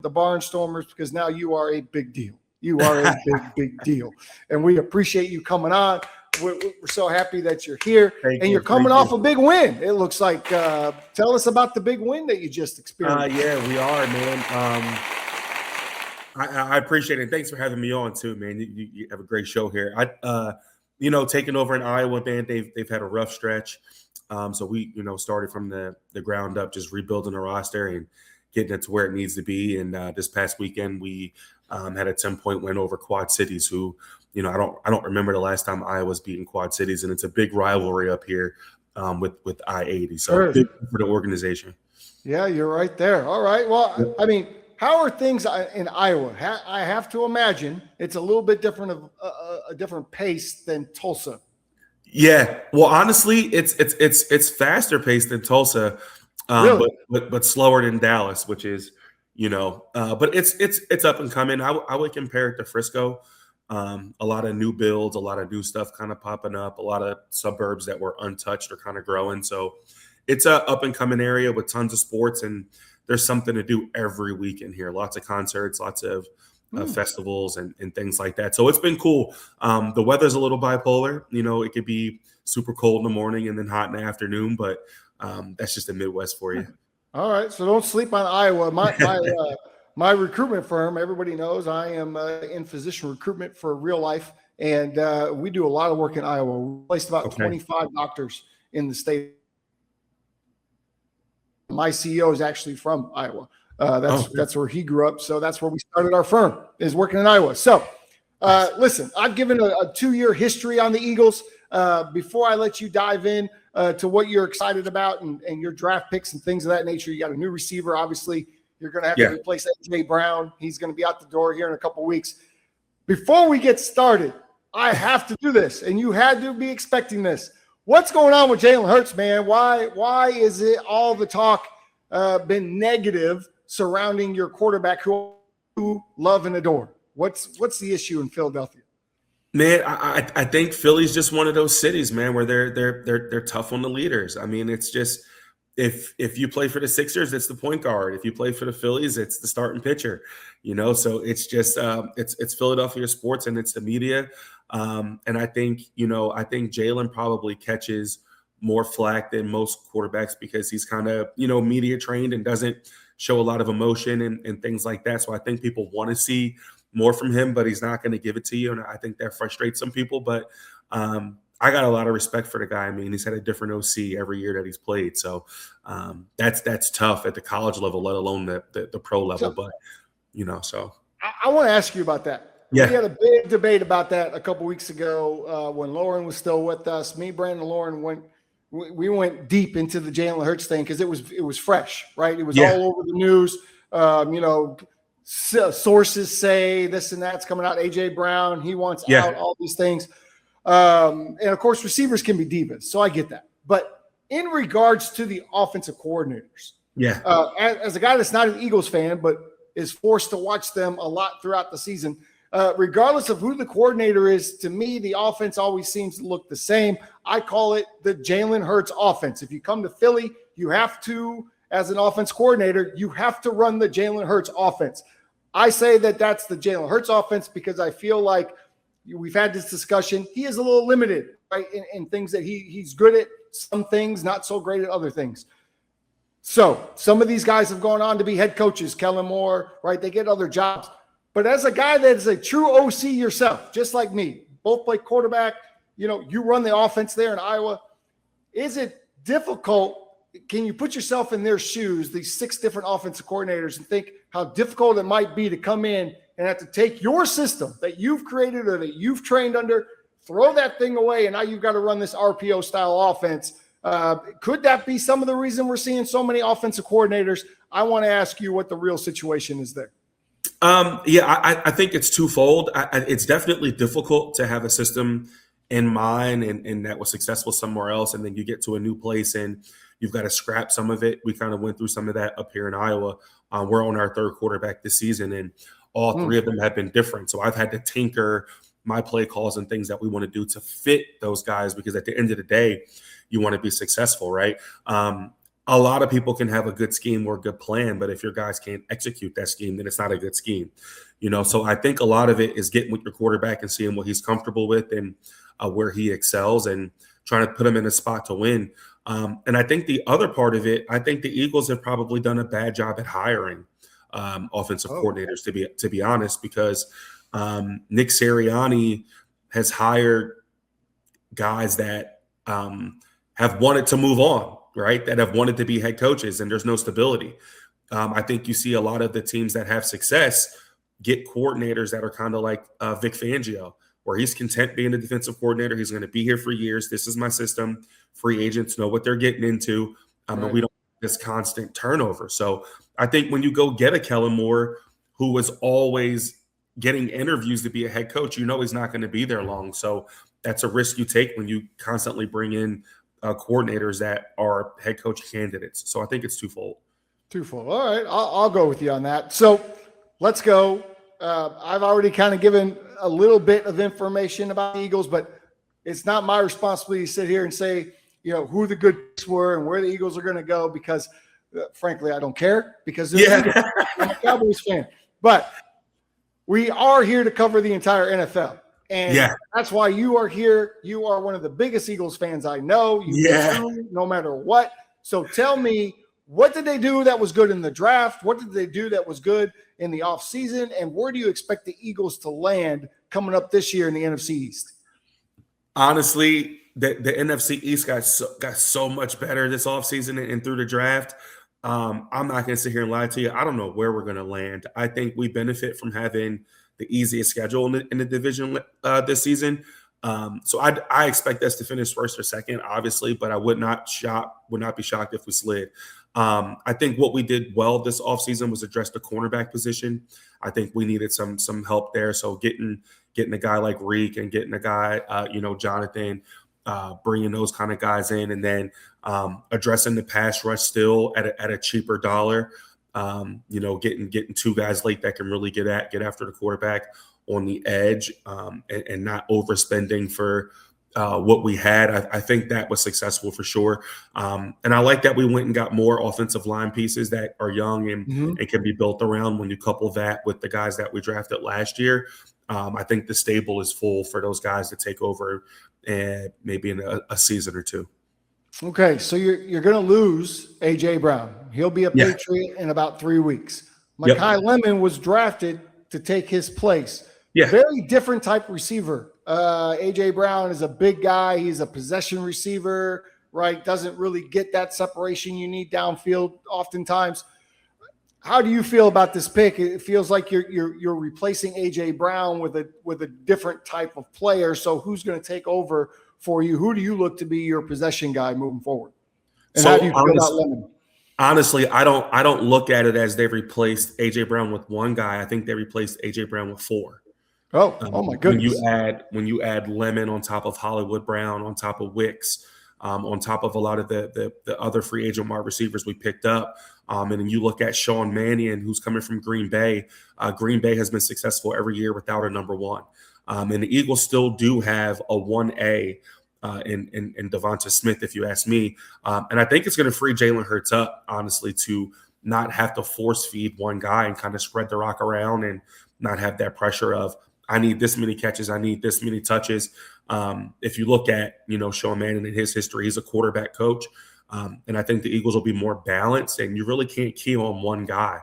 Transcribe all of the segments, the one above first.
the Barnstormers, because now you are a big deal. You are a big deal. And we appreciate you coming on. We're so happy that you're here. You're coming off a big win. It looks like. Tell us about the big win that you just experienced. Yeah, we are, man. I appreciate it. Thanks for having me on too, man. You have a great show here. Taking over in Iowa, man, they've had a rough stretch. So we, started from the ground up, just rebuilding the roster and getting it to where it needs to be. And this past weekend, we had a 10-point win over Quad Cities, who, I don't remember the last time Iowa's beaten Quad Cities, and it's a big rivalry up here with I-80. So big for the organization. Yeah, you're right there. All right. Well, I mean, how are things in Iowa? I have to imagine it's a little bit different of a different pace than Tulsa. Yeah. Well, honestly, it's faster paced than Tulsa. Really? but slower than Dallas, which is, but it's up and coming. I would compare it to Frisco. A lot of new builds, a lot of new stuff kind of popping up, a lot of suburbs that were untouched are kind of growing. So it's a up and coming area with tons of sports, and there's something to do every weekend here. Lots of concerts, lots of festivals and things like that. So it's been cool. The weather's a little bipolar. It could be super cold in the morning and then hot in the afternoon, but that's just the Midwest for you. All right. So don't sleep on Iowa. My recruitment firm, everybody knows I am in physician recruitment for real life. And we do a lot of work in Iowa. We placed about 25 doctors in the state. My CEO is actually from Iowa. That's where he grew up. So that's where we started our firm, is working in Iowa. So listen, I've given a 2-year history on the Eagles. Before I let you dive in to what you're excited about and your draft picks and things of that nature, you got a new receiver. Obviously, you're going to have to replace A.J. Brown. He's going to be out the door here in a couple weeks. Before we get started, I have to do this, and you had to be expecting this. What's going on with Jalen Hurts, man? Why is it all the talk been negative surrounding your quarterback who you love and adore? What's the issue in Philadelphia? Man, I think Philly's just one of those cities, man, where they're tough on the leaders. I mean, it's just if you play for the Sixers, it's the point guard. If you play for the Phillies, it's the starting pitcher. So it's just it's Philadelphia sports and it's the media. And I think Jalen probably catches more flack than most quarterbacks because he's kind of media trained and doesn't show a lot of emotion and things like that. So I think people want to see more from him, but he's not going to give it to you. And I think that frustrates some people. But I got a lot of respect for the guy. I mean, he's had a different OC every year that he's played. So that's tough at the college level, let alone the pro level. But, so. I want to ask you about that. Yeah. We had a big debate about that a couple weeks ago when Lauren was still with us. Me, Brandon, Lauren went deep into the Jalen Hurts thing because it was fresh, right? It was all over the news. Sources say this and that's coming out. A.J. Brown, he wants out, all these things. And, of course, receivers can be divas, so I get that. But in regards to the offensive coordinators, as a guy that's not an Eagles fan but is forced to watch them a lot throughout the season, regardless of who the coordinator is, to me, the offense always seems to look the same. I call it the Jalen Hurts offense. If you come to Philly, you have to, as an offense coordinator, you have to run the Jalen Hurts offense. I say that's the Jalen Hurts offense because I feel like we've had this discussion. He is a little limited, right, in things that he's good at, some things, not so great at other things. So some of these guys have gone on to be head coaches, Kellen Moore, right? They get other jobs. But as a guy that is a true OC yourself, just like me, both play quarterback, you run the offense there in Iowa. Is it difficult? Can you put yourself in their shoes, these 6 different offensive coordinators, and think how difficult it might be to come in and have to take your system that you've created or that you've trained under, throw that thing away, and now you've got to run this RPO-style offense? Could that be some of the reason we're seeing so many offensive coordinators? I want to ask you what the real situation is there. I think it's twofold. It's definitely difficult to have a system in mind and that was successful somewhere else, and then you get to a new place and you've got to scrap some of it. We kind of went through some of that up here in Iowa. We're on our 3rd quarterback this season, and all 3 of them have been different. So I've had to tinker my play calls and things that we want to do to fit those guys because at the end of the day, you want to be successful, right? a lot of people can have a good scheme or a good plan, but if your guys can't execute that scheme, then it's not a good scheme. So I think a lot of it is getting with your quarterback and seeing what he's comfortable with and where he excels and trying to put him in a spot to win. And I think the other part of it, I think the Eagles have probably done a bad job at hiring offensive coordinators, to be honest, because Nick Sirianni has hired guys that have wanted to move on, right? That have wanted to be head coaches, and there's no stability. I think you see a lot of the teams that have success get coordinators that are kind of like Vic Fangio, where he's content being a defensive coordinator. He's going to be here for years. This is my system. Free agents know what they're getting into. And we don't have this constant turnover. So I think when you go get a Kellen Moore, who was always getting interviews to be a head coach, he's not going to be there long. So that's a risk you take when you constantly bring in coordinators that are head coach candidates. So I think it's twofold. All right. I'll go with you on that. So let's go. I've already kind of given a little bit of information about the Eagles, but it's not my responsibility to sit here and say, who the good picks were and where the Eagles are going to go because, frankly, I don't care because I'm a Cowboys fan. But we are here to cover the entire NFL. And that's why you are here. You are one of the biggest Eagles fans I know. No matter what. So tell me, what did they do that was good in the draft? What did they do that was good in the offseason? And where do you expect the Eagles to land coming up this year in the NFC East? Honestly, the NFC East got so much better this offseason and through the draft. I'm not going to sit here and lie to you. I don't know where we're going to land. I think we benefit from having the easiest schedule in the division this season. So I expect us to finish first or second, obviously, but I would not be shocked if we slid. I think what we did well this offseason was address the cornerback position. I think we needed some help there. So getting a guy like Reek and getting a guy, Jonathan, bringing those kind of guys in, and then addressing the pass rush still at a cheaper dollar. Getting two guys late that can really get after the quarterback on the edge, and not overspending for what we had. I think that was successful for sure. And I like that we went and got more offensive line pieces that are young and can be built around. When you couple that with the guys that we drafted last year, I think the stable is full for those guys to take over maybe in a season or two. Okay, so you're going to lose A.J. Brown. He'll be a Patriot in about 3 weeks. Makai Lemon was drafted to take his place. Very different type receiver. A.J. Brown is a big guy. He's a possession receiver, right? Doesn't really get that separation you need downfield oftentimes. How do you feel about this pick? It feels like you're replacing A.J. Brown with a different type of player. So who's going to take over for you? Who do you look to be your possession guy moving forward? And how do you feel about Lemon? Honestly, I don't look at it as they replaced A.J. Brown with one guy. I think they replaced A.J. Brown with four. Oh my goodness! When you add Lemon on top of Hollywood Brown, on top of Wicks, on top of a lot of the other free agent wide receivers we picked up, and then you look at Sean Mannion, who's coming from Green Bay. Green Bay has been successful every year without a number one, and the Eagles still do have a 1A in Devonta Smith, if you ask me. And I think it's going to free Jalen Hurts up, honestly, to not have to force feed one guy and kind of spread the rock around and not have that pressure of, I need this many catches, I need this many touches. If you look at, Sean Mannion and his history, he's a quarterback coach. And I think the Eagles will be more balanced, and you really can't key on one guy.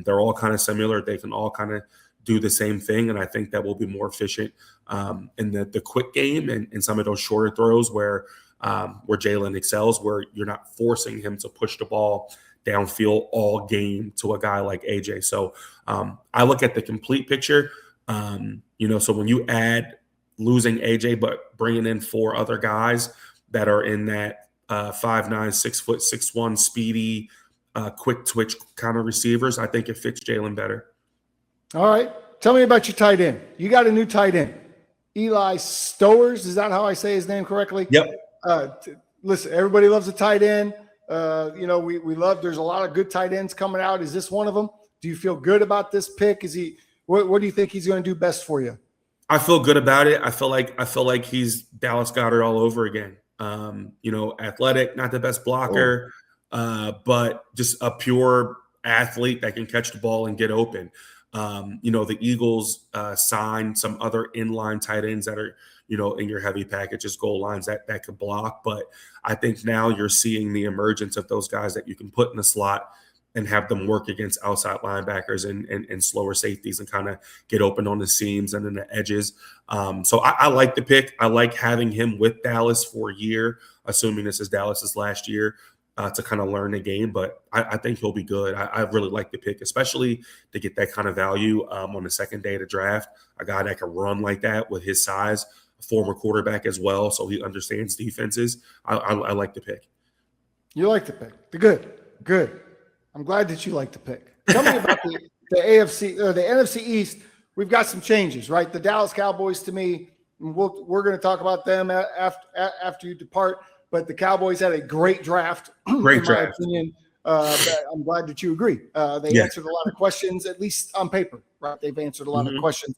They're all kind of similar. They can all kind of do the same thing, and I think that will be more efficient in the quick game and some of those shorter throws where Jalen excels, where you're not forcing him to push the ball downfield all game to a guy like AJ. So I look at the complete picture. So when you add losing AJ but bringing in four other guys that are in that 5'9", 6 foot, 6'1", speedy, quick twitch kind of receivers, I think it fits Jalen better. All right. Tell me about your tight end. You got a new tight end, Eli Stowers. Is that how I say his name correctly? Yep. Listen, everybody loves a tight end. We love, there's a lot of good tight ends coming out. Is this one of them? Do you feel good about this pick? What do you think he's going to do best for you? I feel good about it. I feel like he's Dallas Goedert all over again. Athletic, not the best blocker. but just a pure athlete that can catch the ball and get open. The Eagles signed some other inline tight ends that are, in your heavy packages, goal lines that could block. But I think now you're seeing the emergence of those guys that you can put in the slot and have them work against outside linebackers and slower safeties and kind of get open on the seams and in the edges. So I like the pick. I like having him with Dallas for a year, assuming this is Dallas's last year, to kind of learn the game. But I think he'll be good. I really like the pick, especially to get that kind of value on the second day of the draft. A guy that can run like that with his size, a former quarterback as well, so he understands defenses. I like the pick. You like the pick. Good. I'm glad that you like the pick. Tell me about the AFC or the NFC East. We've got some changes, right? The Dallas Cowboys, to me, we're going to talk about them after you depart. But the Cowboys had a great draft. Great draft. My opinion. I'm glad that you agree. They answered a lot of questions, at least on paper, right? They've answered a lot of questions.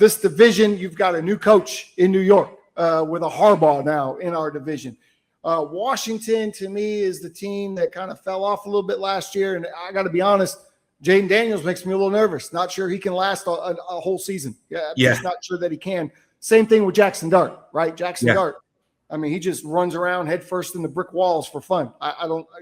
This division, you've got a new coach in New York with a Harbaugh now in our division. Washington, to me, is the team that kind of fell off a little bit last year. And I got to be honest, Jaden Daniels makes me a little nervous. Not sure he can last a whole season. Just not sure that he can. Same thing with Jackson Dart, right? Dart. I mean, he just runs around head first in the brick walls for fun.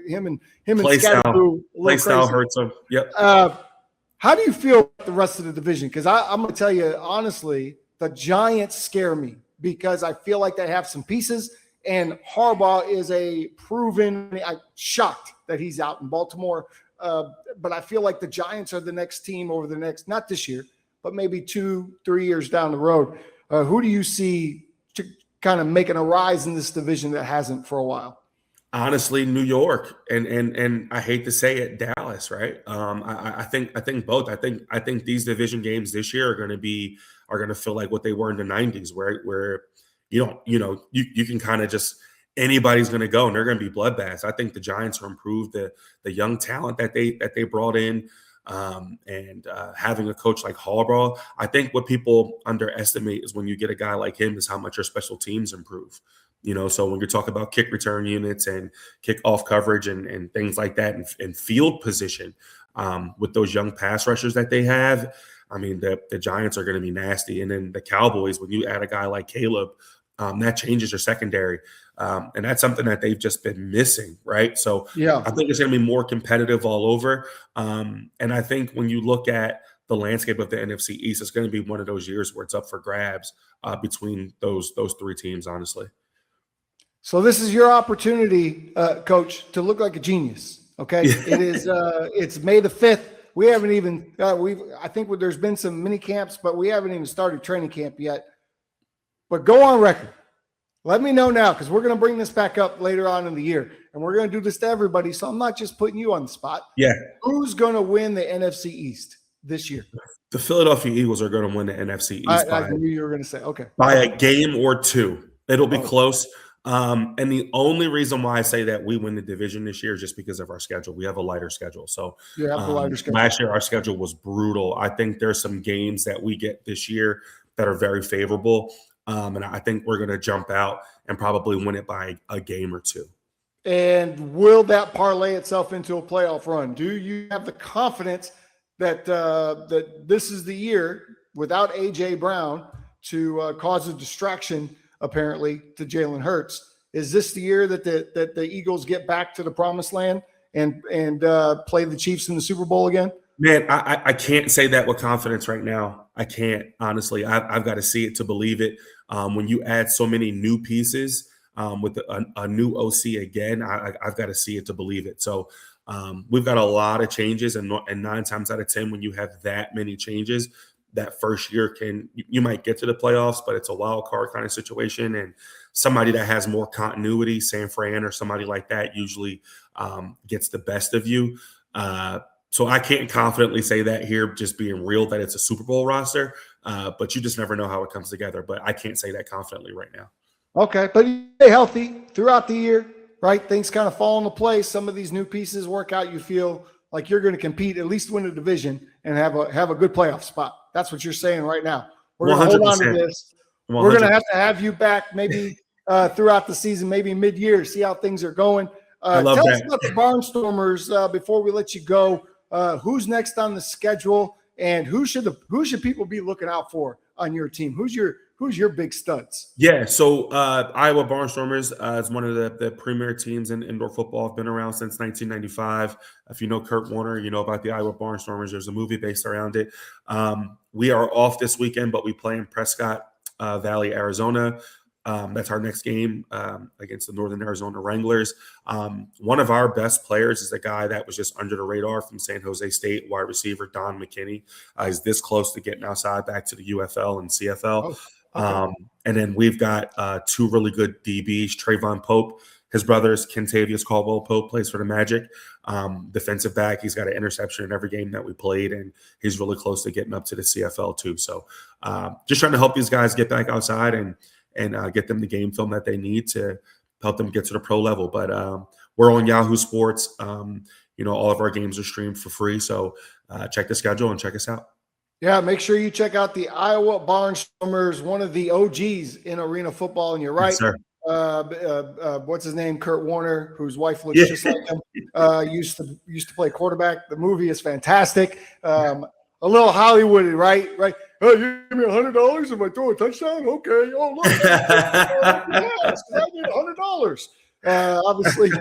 Him and Scatterboo. Play style hurts him. Yep. How do you feel about the rest of the division? Because I'm going to tell you, honestly, the Giants scare me because I feel like they have some pieces. And Harbaugh is a proven – I'm shocked that he's out in Baltimore. But I feel like the Giants are the next team over the next – not this year, but maybe 2-3 years down the road. Who do you see kind of making a rise in this division that hasn't for a while? Honestly, New York and I hate to say it, Dallas, right? I think both. I think these division games this year are going to feel like what they were in the 90s, where you can kind of just anybody's going to go and they're going to be bloodbaths. I think the Giants are improved, the young talent that they brought in, and having a coach like Harbaugh. I think what people underestimate is when you get a guy like him is how much your special teams improve. So when you're talking about kick return units and kick off coverage and things like that and field position with those young pass rushers that they have, I mean, the Giants are going to be nasty. And then the Cowboys, when you add a guy like Caleb, that changes your secondary. And that's something that they've just been missing, right? So I think it's going to be more competitive all over. And I think when you look at the landscape of the NFC East, it's going to be one of those years where it's up for grabs between those three teams, honestly. So this is your opportunity, Coach, to look like a genius, okay? It is it's May the 5th. We haven't even I think there's been some mini camps, but we haven't even started training camp yet. But go on record. Let me know now, because we're going to bring this back up later on in the year, and we're going to do this to everybody. So I'm not just putting you on the spot. Yeah. Who's going to win the NFC East this year? The Philadelphia Eagles are going to win the NFC East. I knew you were going to say, okay. By a game or two. It'll be close. And the only reason why I say that we win the division this year is just because of our schedule. We have a lighter schedule. So you have a lighter schedule. Last year, our schedule was brutal. I think there's some games that we get this year that are very favorable. And I think we're going to jump out and probably win it by a game or two. And will that parlay itself into a playoff run? Do you have the confidence that that this is the year without A.J. Brown to cause a distraction, apparently, to Jalen Hurts? Is this the year that the Eagles get back to the promised land and play the Chiefs in the Super Bowl again? Man, I can't say that with confidence right now. I can't, honestly. I've got to see it to believe it. When you add so many new pieces with a new OC again, I've got to see it to believe it. So we've got a lot of changes, and 9 times out of 10, when you have that many changes, that first year you might get to the playoffs, but it's a wild card kind of situation. And somebody that has more continuity, San Fran or somebody like that, usually gets the best of you. So I can't confidently say that here, just being real, that it's a Super Bowl roster. But you just never know how it comes together. But I can't say that confidently right now. Okay, but you stay healthy throughout the year, right? Things kind of fall into place. Some of these new pieces work out. You feel like you're going to compete, at least win a division, and have a good playoff spot. That's what you're saying right now. We're going to hold on to this. 100%. We're going to have you back maybe throughout the season, maybe mid-year, see how things are going. I love tell that. us about the Barnstormers before we let you go. Who's next on the schedule, and who should people be looking out for on your team? Who's your big studs? Yeah, so Iowa Barnstormers is one of the premier teams in indoor football. Have been around since 1995. If you know Kurt Warner, you know about the Iowa Barnstormers. There's a movie based around it. We are off this weekend, but we play in Prescott Valley, Arizona. That's our next game against the Northern Arizona Wranglers. One of our best players is a guy that was just under the radar from San Jose State, wide receiver Don McKinney. He's this close to getting outside back to the UFL and CFL. Okay. And then we've got two really good DBs, Trayvon Pope. His brother is Kentavious Caldwell Pope, plays for the Magic. Defensive back. He's got an interception in every game that we played, and he's really close to getting up to the CFL too. So just trying to help these guys get back outside and get them the game film that they need to help them get to the pro level. But we're on Yahoo Sports. All of our games are streamed for free. So check the schedule and check us out. Yeah, make sure you check out the Iowa Barnstormers, one of the OGs in arena football. And you're right. Yes, sir. What's his name? Kurt Warner, whose wife looks just like him, used to play quarterback. The movie is fantastic. A little Hollywood, right? Oh, you give me $100 if I throw a touchdown? Okay. Oh, look. Yes, I need $100. Obviously.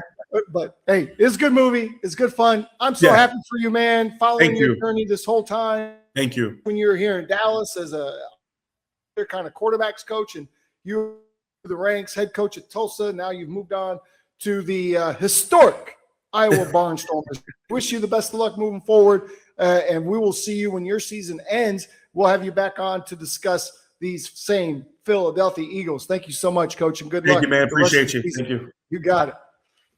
But hey, it's a good movie. It's good fun. I'm so happy for you, man. Following your journey this whole time. Thank you. When you were here in Dallas as a kind of quarterbacks coach, and you were the ranks head coach at Tulsa. Now you've moved on to the historic Iowa Barnstormers. Wish you the best of luck moving forward. And we will see you when your season ends. We'll have you back on to discuss these same Philadelphia Eagles. Thank you so much, Coach, and good luck. Thank you, man. Appreciate you. Thank you. You got it.